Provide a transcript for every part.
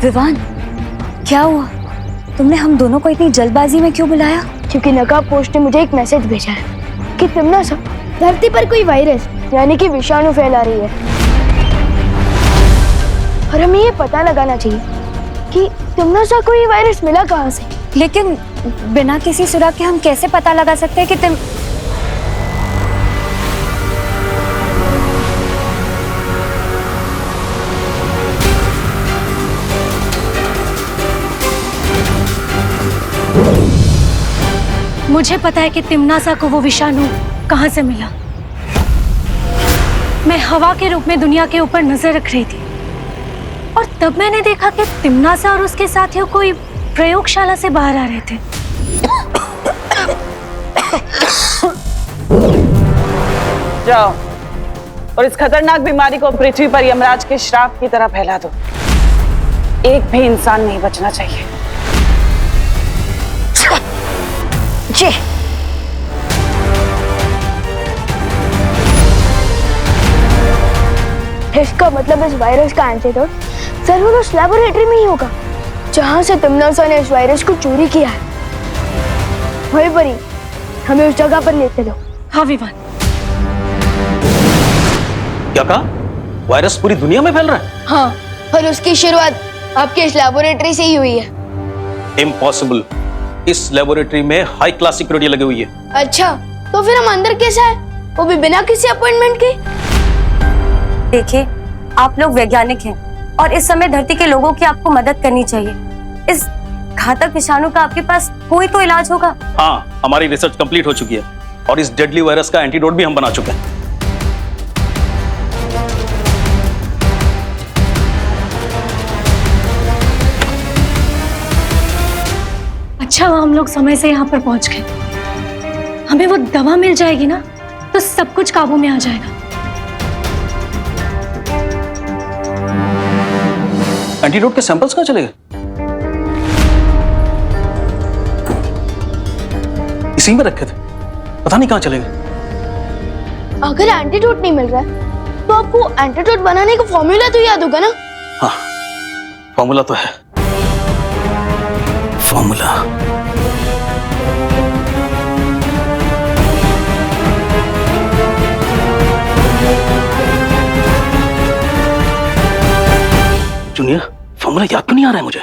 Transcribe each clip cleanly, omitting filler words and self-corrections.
विवान, क्या हुआ? तुमने हम दोनों को इतनी जल्दबाजी में क्यों बुलाया? क्योंकि नकाब पोस्ट ने मुझे एक मैसेज भेजा है कि तिम्नासा धरती पर कोई वायरस यानी कि विषाणु फैला रही है और हमें ये पता लगाना चाहिए कि तिम्नासा को ये वायरस मिला कहाँ से। लेकिन बिना किसी सुराग के हम कैसे पता लगा सकते हैं कि तुम... मुझे पता है कि तिम्नासा को वो विषाणु कहाँ से मिला। मैं हवा के रूप में दुनिया के ऊपर नजर रख रही थी और तब मैंने देखा कि तिम्नासा और उसके साथियों कोई प्रयोगशाला से बाहर आ रहे थे। जाओ और इस खतरनाक बीमारी को पृथ्वी पर यमराज के श्राप की तरह फैला दो। एक भी इंसान नहीं बचना चाहिए। जी। इसका मतलब इस वायरस का एंटीडोट जरूर उस लैबोरेटरी में ही होगा जहां से तिम्नासा ने इस वायरस को चोरी किया है। वही परी, हमें उस जगह पर लेते लो। हाँ विवान। क्या कहा? वायरस पूरी दुनिया में फैल रहा है? हाँ, और उसकी शुरुआत आपके इस लैबोरेटरी से ही हुई है। इम्पॉसिबल। इस लेबोरेटरी में हाई क्लास सिक्योरिटी लगी हुई है। अच्छा, तो फिर हम अंदर कैसे आए, वो भी बिना किसी अपॉइंटमेंट के? देखिए, आप लोग वैज्ञानिक हैं और इस समय धरती के लोगों की आपको मदद करनी चाहिए। इस घातक विषाणु का आपके पास कोई तो इलाज होगा। हाँ, हमारी रिसर्च कंप्लीट हो चुकी है और इस डेडली वायरस का एंटीडोट भी हम बना चुके हैं। अच्छा हुआ हम लोग समय से यहाँ पर पहुंच गए। हमें वो दवा मिल जाएगी ना तो सब कुछ काबू में आ जाएगा। एंटीडोट के सैंपल्स कहाँ चले गए? इसी में रखे थे, पता नहीं कहाँ चले गए। अगर एंटीडोट नहीं मिल रहा है तो आपको एंटीडोट बनाने का फॉर्मूला तो याद होगा ना? हाँ, फॉर्मूला तो है। फॉर्मूला जूनियर, फॉर्मूला याद क्यों नहीं आ रहा है मुझे?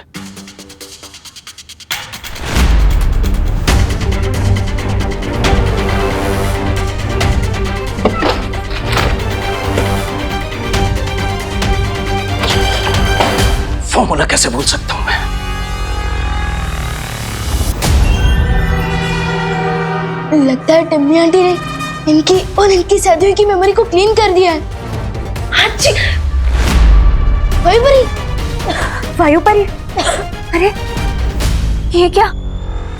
फॉर्मूला कैसे भूल सकता हूं मैं? लगता है टिम्मी आंटी ने इनकी और इनकी साथियों की मेमोरी को क्लीन कर दिया है। अच्छी। वही परी। वायुपरी, अरे ये क्या?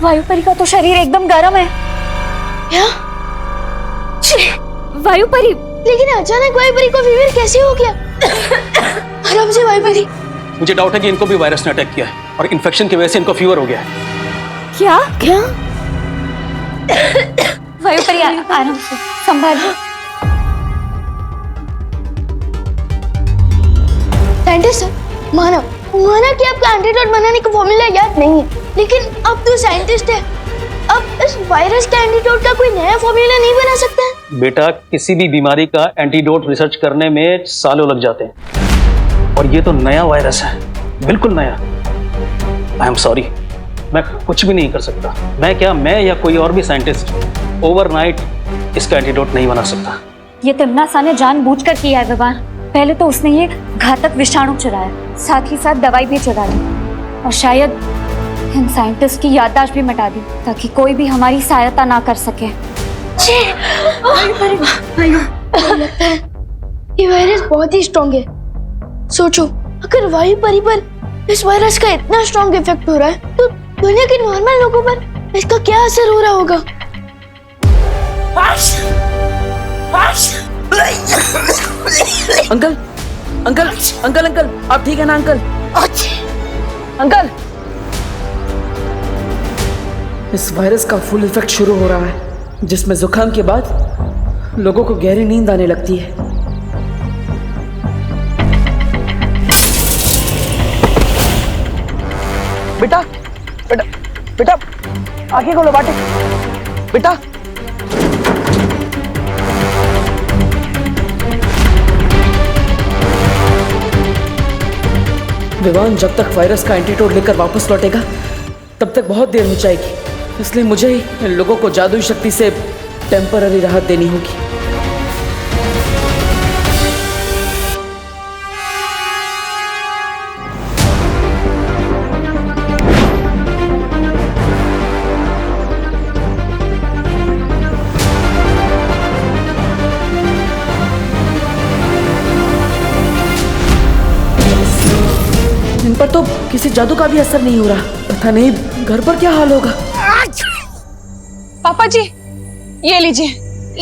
वायुपरी का तो शरीर एकदम गर्म है। क्या? वायुपरी, लेकिन अचानक वायुपरी को फीवर कैसे हो गया? आराम से वायुपरी। मुझे डाउट है कि इनको भी वायरस ने अटैक किया है और इन्फेक्शन की वजह से इनको फीवर हो गया है। क्या? क्या? वायुपरी आराम से संभालिए। साइंटिस्ट सर, माना कि आपका एंटीडोट बनाने का फॉर्मूला याद नहीं है, लेकिन अब तो साइंटिस्ट है, अब इस वायरस का एंटीडोट का कोई नया फॉर्मूला नहीं बना सकता है? बेटा, किसी भी बीमारी का एंटीडोट रिसर्च करने में सालों लग जाते हैं और ये तो नया वायरस है, बिल्कुल नया। आई एम सॉरी, मैं कुछ भी नहीं कर सकता। मैं या कोई और भी साइंटिस्ट ओवरनाइट इसका एंटीडोट नहीं बना सकता। ये तिम्नासा ने जानबूझकर किया है विवान। पहले तो उसने ये घातक विषाणु चुराया, साथ ही साथ दवाई भी चुरा ली और शायद इन साइंटिस्ट की याददाश्त भी मिटा दी ताकि कोई भी हमारी सहायता ना कर सके। लगता है ये वायरस बहुत ही स्ट्रॉन्ग है। सोचो, अगर वायुपरी पर इस वायरस का इतना स्ट्रॉन्ग इफेक्ट हो रहा है तो दुनिया के नॉर्मल लोगों पर इसका क्या असर हो रहा होगा? अंकल अंकल अंकल अंकल, आप ठीक है ना अंकल? अंकल, इस वायरस का फुल इफेक्ट शुरू हो रहा है, जिसमें जुकाम के बाद लोगों को गहरी नींद आने लगती है। बेटा बेटा बेटा आगे खोलो बाटे बेटा। विवान जब तक वायरस का एंटीडोट लेकर वापस लौटेगा तब तक बहुत देर हो जाएगी, इसलिए मुझे ही इन लोगों को जादुई शक्ति से टेम्पररी राहत देनी होगी। इन पर तो किसी जादू का भी असर नहीं हो रहा, पता नहीं घर पर क्या हाल होगा। पापा जी ये लीजिए,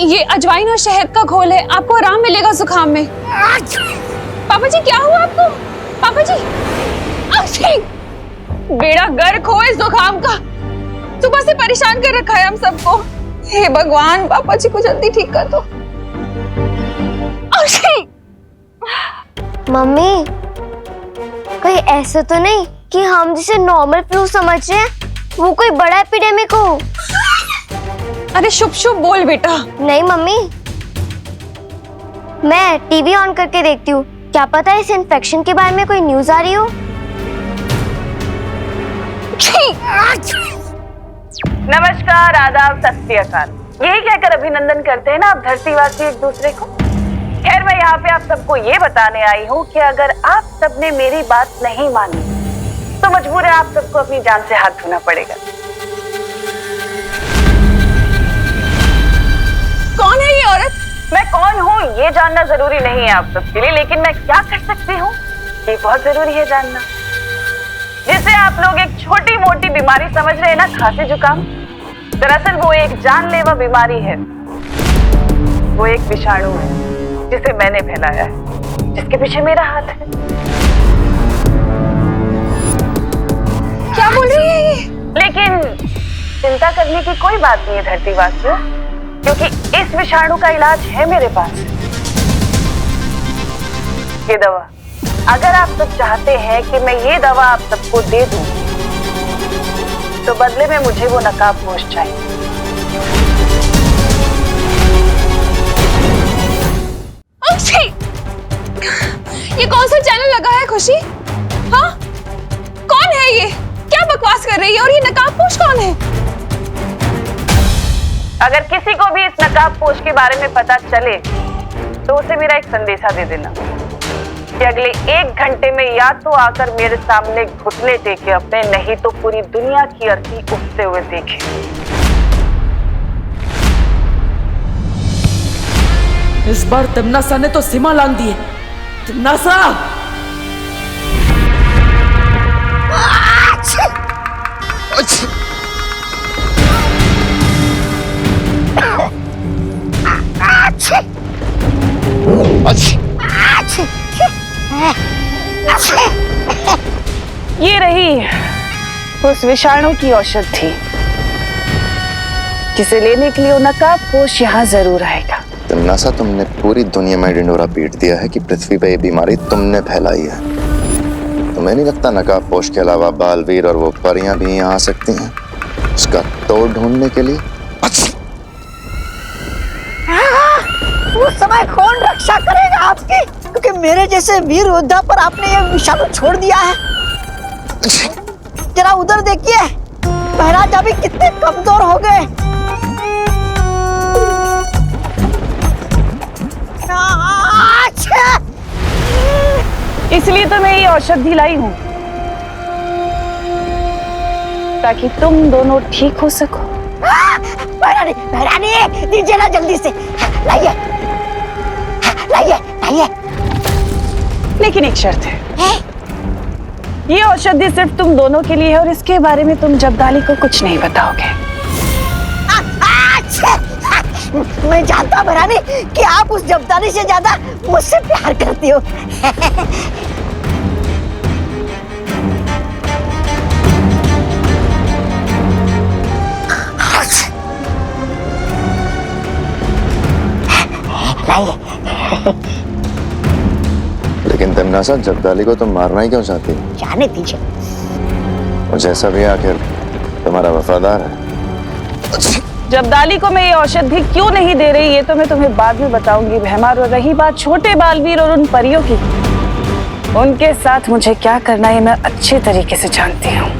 ये अजवाइन और शहद का घोल है, आपको आराम मिलेगा जुकाम में। पापा जी क्या हुआ आपको? पापा जी बेड़ा गर्क हो इस जुकाम का, सुबह से परेशान कर रखा है हम सबको। हे भगवान, पापा जी को जल्दी ठीक कर दो। मम्मी कोई ऐसा तो नहीं कि हम जिसे नॉर्मल फ्लू समझ रहे हैं वो कोई बड़ा एपिडेमिक हो? अरे शुभ शुभ बोल बेटा। नहीं मम्मी, मैं टीवी ऑन करके देखती हूँ, क्या पता इस इन्फेक्शन के बारे में कोई न्यूज आ रही हो। नमस्कार, आदाब, सत श्री अकाल, यही कहकर अभिनंदन करते हैं ना आप धरतीवासी एक दूसरे को। खैर मैं यहाँ पे आप सबको ये बताने आई हूँ कि अगर आप सबने मेरी बात नहीं मानी तो मजबूर है आप सबको अपनी जान से हाथ धोना पड़ेगा। कौन है ये औरत? मैं कौन हूँ ये जानना जरूरी नहीं है आप सबके लिए, लेकिन मैं क्या कर सकती हूँ ये बहुत जरूरी है जानना। जिसे आप लोग एक छोटी मोटी बीमारी समझ रहे हैं ना, खांसी जुकाम, दरअसल वो एक जानलेवा बीमारी है। वो एक विषाणु है जिसे मैंने फैलाया है, जिसके पीछे मेरा हाथ है। क्या बोल रही है ये? लेकिन चिंता करने की कोई बात नहीं है धरतीवासियों, क्योंकि इस विषाणु का इलाज है मेरे पास। ये दवा, अगर आप सब चाहते हैं कि मैं ये दवा आप सबको दे दूं, तो बदले में मुझे वो नकाबपोश चाहिए। ये कौन सा चैनल लगा है खुशी? हाँ, कौन है ये? क्या बकवास कर रही है? और ये नकाबपोश कौन है? अगर किसी को भी इस नकाबपोश के बारे में पता चले तो उसे मेरा एक संदेशा दे देना कि अगले 1 घंटे में या तो आकर मेरे सामने घुटने टेके अपने, नहीं तो पूरी दुनिया की अर्थी उठते हुए देखे। इस बार तिम्नासा ने तो सीमा लांघ दी है। तिम्नासा! ये रही उस विषाणु की औषधि जिसे लेने के लिए वो नकाबपोश यहाँ जरूर आएगा। तिम्नासा, तुमने पूरी दुनिया में ढिंडोरा पीट दिया है कि पृथ्वी पे ये बीमारी तुमने फैलाई है। तुम्हें नहीं लगता नकाबपोश के अलावा बालवीर और वो परियां भी यहाँ आ सकती हैं उसका तोड़ ढूंढने के लिए? उस समय कौन रक्षा करेगा आपकी? क्योंकि मेरे जैसे वीर योद्धा पर आपने ये विषाणु छोड़ दिया है। जरा उधर देखिए, महाराज अभी कितने कमजोर हो गए। इसलिए तो मैं ये औषधि लाई हूँ ताकि तुम दोनों ठीक हो सको। महारानी, महारानी दीजिए ना जल्दी से, लाइए लाइए लाइए। लेकिन एक शर्त है, ये औषधि सिर्फ तुम दोनों के लिए है और इसके बारे में तुम जब्दाली को कुछ नहीं बताओगे। मैं जानता हूँ महारानी कि आप उस जब्दाली से ज्यादा मुझसे प्यार करती हो। लेकिन तिम्नासा, जब्दाली को तुम मारना ही क्यों चाहती हो? जाने दीजिए, और जैसा भी आखिर तुम्हारा वफादार है। जब्दाली को मैं ये औषधि क्यों नहीं दे रही ये तो मैं तुम्हें बाद में बताऊंगी बहमा। और रही बात छोटे बालवीर और उन परियों की, उनके साथ मुझे क्या करना है मैं अच्छे तरीके से जानती हूँ।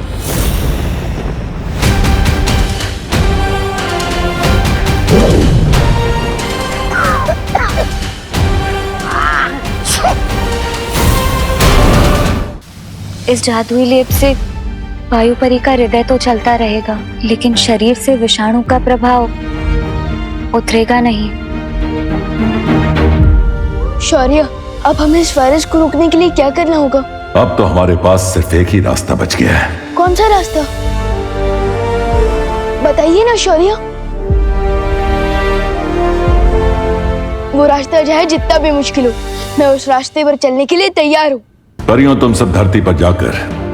इस जादुई लेप से वायुपरी का हृदय तो चलता रहेगा, लेकिन शरीर से विषाणु का प्रभाव उतरेगा नहीं। शौर्य, अब हमें इस वायरस को रोकने के लिए क्या करना होगा? अब तो हमारे पास सिर्फ एक ही रास्ता बच गया है। कौन सा रास्ता? बताइए ना शौर्य। वो रास्ता चाहे जितना भी मुश्किल हो, मैं उस रास्ते पर चलने के लिए तैयार हूँ। परियों, तुम सब धरती पर जाकर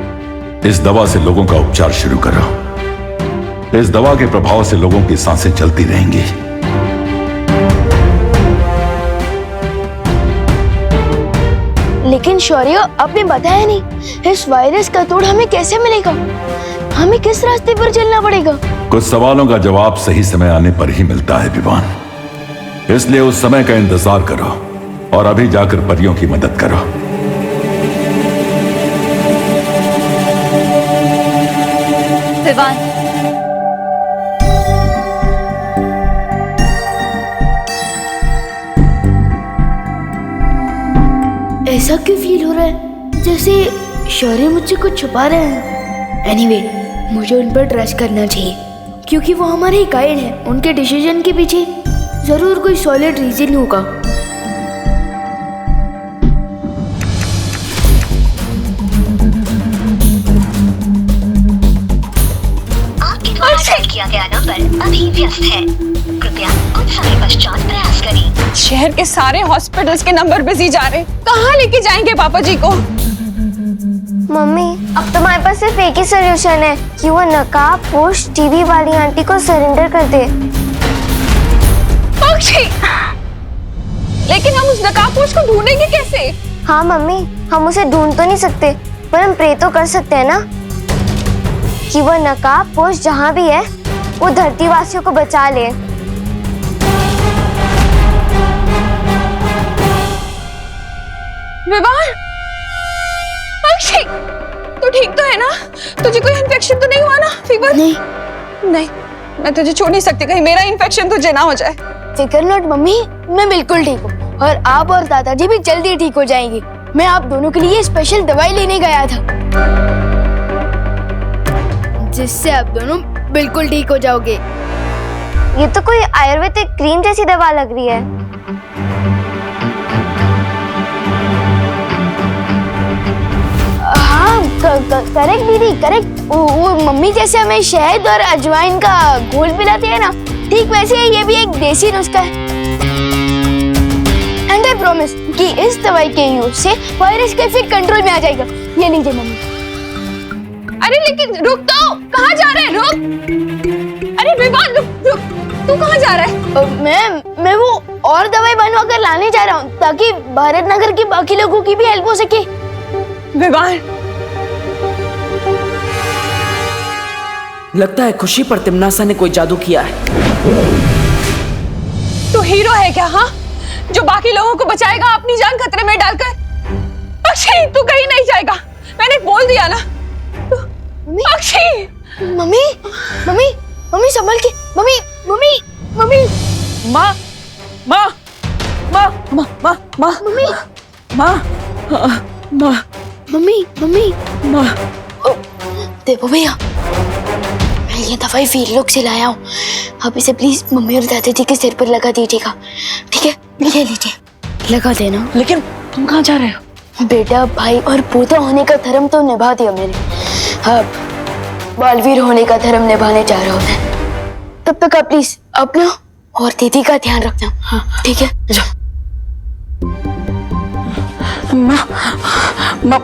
इस दवा से लोगों का उपचार शुरू करो। इस दवा के प्रभाव से लोगों की सांसें चलती रहेंगी। लेकिन शौर्य, आपने बताया नहीं इस वायरस का तोड़ हमें कैसे मिलेगा? हमें किस रास्ते पर चलना पड़ेगा? कुछ सवालों का जवाब सही समय आने पर ही मिलता है विवान, इसलिए उस समय का इंतजार करो और अभी जाकर परियों की मदद करो। विवान, ऐसा क्यों फील हो रहा है जैसे शौर्य मुझसे कुछ छुपा रहे हैं? एनीवे, मुझे उन पर ट्रस्ट करना चाहिए क्योंकि वो हमारे गाइड हैं। उनके डिसीजन के पीछे जरूर कोई सॉलिड रीजन होगा। किया गया नंबर अभी व्यस्त है, कृपया कुछ समय पश्चात प्रयास करें। शहर के सारे हॉस्पिटल्स के नंबर बिजी जा रहे, कहाँ लेके जाएंगे पापा जी को? मम्मी, अब तुम्हारे पास सिर्फ एक ही सोल्यूशन है कि वो नकाबपोश टीवी वाली आंटी को सरेंडर कर दे। पक्षी, लेकिन हम उस नकाबपोश को ढूंढेंगे कैसे? हाँ मम्मी, हम उसे ढूंढ तो नहीं सकते, पर हम प्रे तो कर सकते हैं ना कि वो नकाबपोश जहाँ भी है वो धरती वासियों को बचा ले। विवान, पक्षी, तू ठीक तो है ना? तुझे कोई इन्फेक्शन तो नहीं हुआ ना? फीवर? नहीं नहीं, मैं तुझे छोड़ नहीं सकती, कहीं मेरा इन्फेक्शन तुझे ना हो जाए। फिकर नॉट मम्मी, मैं बिल्कुल ठीक हूँ और आप और दादाजी भी जल्दी ठीक हो जाएंगे। मैं आप दोनों के लिए स्पेशल दवाई लेने गया था जिससे आप दोनों बिल्कुल ठीक हो जाओगे। ये तो कोई आयुर्वेदिक क्रीम जैसी दवा लग रही है। हाँ, करेक्ट दीदी, करेक्ट। वो मम्मी जैसे हमें शहद और अजवाइन का घोल पिलाती है ना, ठीक वैसे ही ये भी एक देसी नुस्खा है। एंड आई प्रॉमिस कि इस दवाई के यूज से वायरस का इफेक्ट कंट्रोल में आ जाएगा। ये लीजिए मम्मी। अरे लेकिन रुक तो, कहाँ जा रहे हैं? रुक! अरे विवान, रुक! तू कहाँ जा रहा है? मैं वो और दवाई बनवा कर लाने जा रहा हूँ ताकि भारत नगर के बाकी लोगों की भी हेल्प हो सके। विवान, लगता है खुशी पर तिमनासा ने कोई जादू किया है। तू हीरो है क्या? हाँ, जो बाकी लोगों को बचाएगा अपनी जान खतरे में डालकर। अक्षय, तू कहीं नहीं जाएगा, मैंने बोल दिया ना। अक्षय! मम्मी, मम्मी, मम्मी संभल के। Mummy, mummy, mummy. माँ, माँ, माँ, माँ, माँ, माँ, मम्मी, माँ, माँ, मम्मी, मम्मी, माँ। देखो भैया, मैं ये दवाई फील्ड लोग से लाया हूँ। आप इसे प्लीज मम्मी और दादाजी के सिर पर लगा दीजिएगा, ठीक है? ले लीजिए, लगा देना। लेकिन तुम कहाँ जा रहे हो? बेटा, भाई और पोता होने का धर्म तो निभा दिया मैंने, अब बालवीर होने का धर्म निभाने जा रहा हूँ मैं। तब तक आप प्लीज अपना और दीदी का ध्यान रखना। हाँ, ठीक है? माँ, माँ,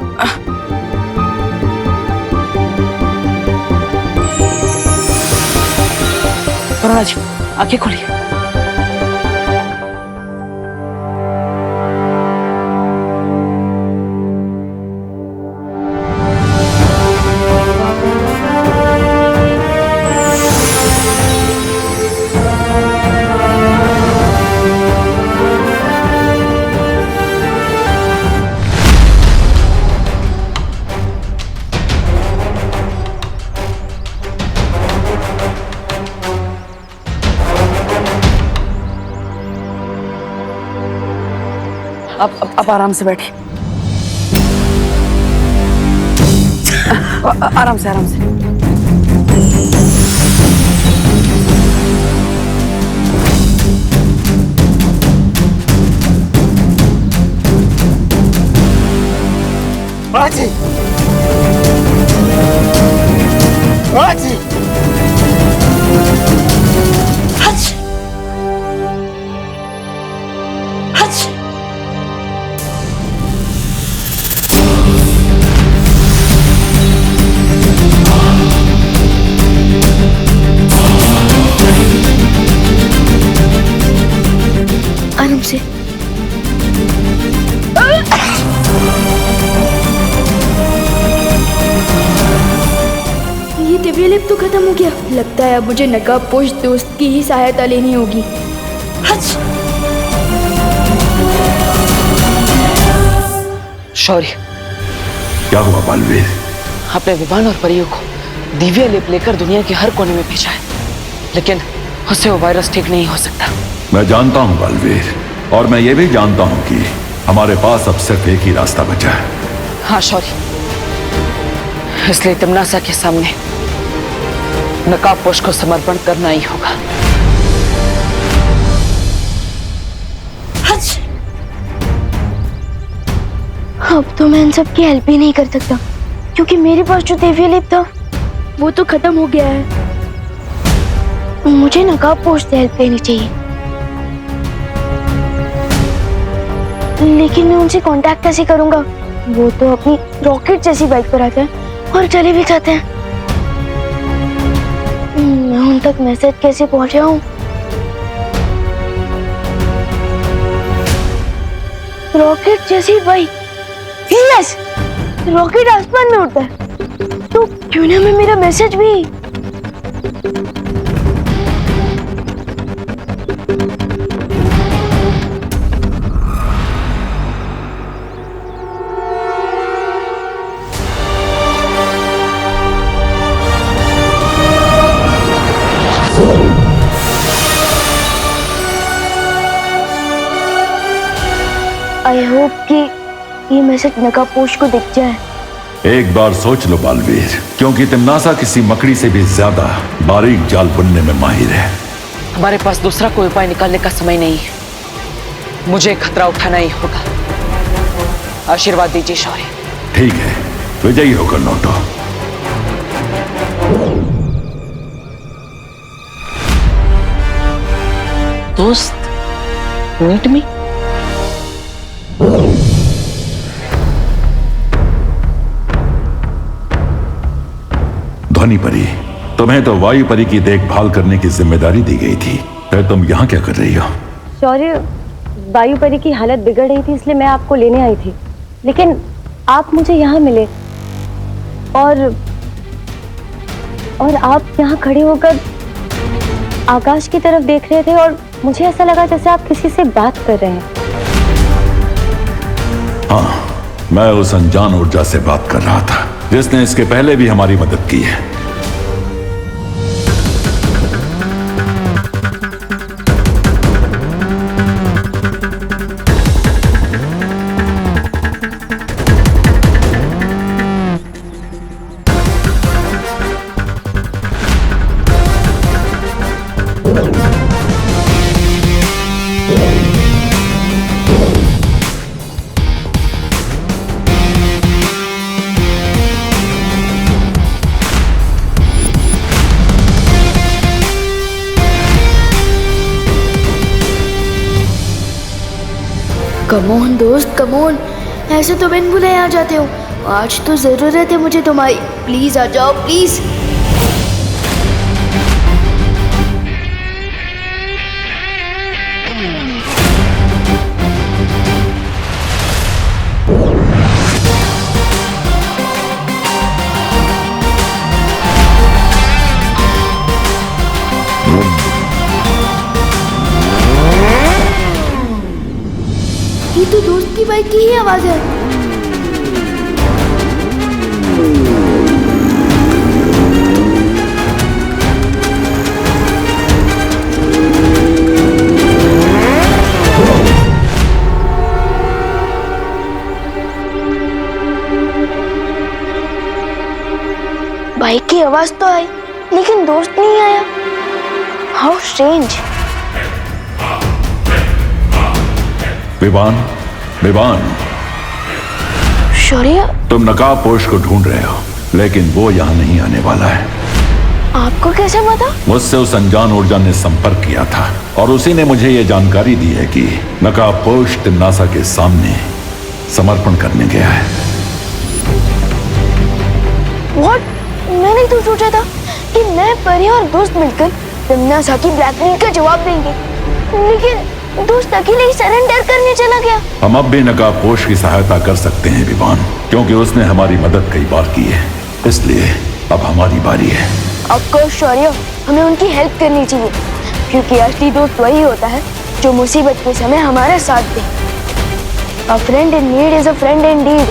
करुणा जी, आंखें खोलिए। आप आराम से बैठिए। आराम से आराम से। बाजी बाजी हच हच आराम से। ये दिव्य लेप तो खत्म हो गया। लगता है अब मुझे नकाबपोश दोस्त की ही सहायता लेनी होगी। हच। शौर्य, क्या हुआ बालवीर? आपने विमान और परियों को दिव्य लेप लेकर दुनिया के हर कोने में भेजा है, लेकिन उससे वो वायरस ठीक नहीं हो सकता। मैं जानता हूं बालवीर, और मैं ये भी जानता हूं कि हमारे पास अब सिर्फ एक ही रास्ता बचा है। हाँ शौर्य, इसलिए तिमनासा के सामने नकाबपोश को समर्पण करना ही होगा। हच। अब तो मैं इन सब की हेल्प ही नहीं कर सकता, क्योंकि मेरे पास जो दिव्य लेप था वो तो खत्म हो गया है। मुझे नकाबपोश से हेल्प लेनी चाहिए, लेकिन मैं उनसे कांटेक्ट कैसे करूंगा? वो तो अपनी रॉकेट जैसी बाइक पर आते हैं और चले भी जाते हैं। मैं उन तक मैसेज कैसे पहुंचाऊं? रॉकेट जैसी बाइक, यस, रॉकेट आसमान में उड़ता है, तो क्यों ना मैं मेरा मैसेज भी। आई होप कि ये मैसेज नकाबपोश को दिख जाए। एक बार सोच लो बालवीर, क्योंकि तिमनासा किसी मकड़ी से भी ज्यादा बारीक जाल बुनने में माहिर है। हमारे पास दूसरा कोई उपाय निकालने का समय नहीं है। मुझे खतरा उठाना ही होगा। आशीर्वाद दीजिए शौर्य। ठीक है, विजयी होकर लौटो। दोस्त, मीट मी। ध्वनि परी, तुम्हें तो वायु परी की देखभाल करने की जिम्मेदारी दी गई थी, फिर तुम यहाँ क्या कर रही हो? शौर्य, वायु परी की हालत बिगड़ रही थी, इसलिए मैं आपको लेने आई थी, लेकिन आप मुझे यहाँ मिले और आप यहाँ खड़े होकर आकाश की तरफ देख रहे थे और मुझे ऐसा लगा जैसे आप किसी से बात कर रहे हैं। हाँ, मैं उस अनजान ऊर्जा से बात कर रहा था जिसने इसके पहले भी हमारी मदद की है। कमोन दोस्त, कमोन, ऐसे तो बिन बुलाए आ जाते हो। आज तो जरूरत है मुझे तुम्हारी। प्लीज आ जाओ, प्लीज। ये तो दोस्त की बाइक की ही आवाज है। बाइक की आवाज तो आई लेकिन दोस्त नहीं आया। How strange. विवान, विवान, शौर्य, तुम नकाबपोश को ढूंढ रहे हो, लेकिन वो यहाँ नहीं आने वाला है। आपको कैसे पता? मुझसे उस अनजान ऊर्जा ने संपर्क किया था और उसी ने मुझे ये जानकारी दी है कि नकाबपोश तिम्नासा के सामने समर्पण करने गया है। What? मैंने तो सोचा था कि मैं, परी और दोस्त मिलकर तिम्नासा की ब्लैकमेल का जवाब देंगे, लेकिन दोस्त अकेले ही सरेंडर करने चला गया। हम अब भी नकाबपोश की सहायता कर सकते हैं विवान, क्योंकि उसने हमारी मदद कई बार की है, इसलिए अब हमारी बारी है। ऑफकोर्स शौर्य, हमें उनकी हेल्प करनी चाहिए, क्योंकि असली दोस्त वही होता है जो मुसीबत के समय हमारा साथ दे। A friend in need is a friend indeed.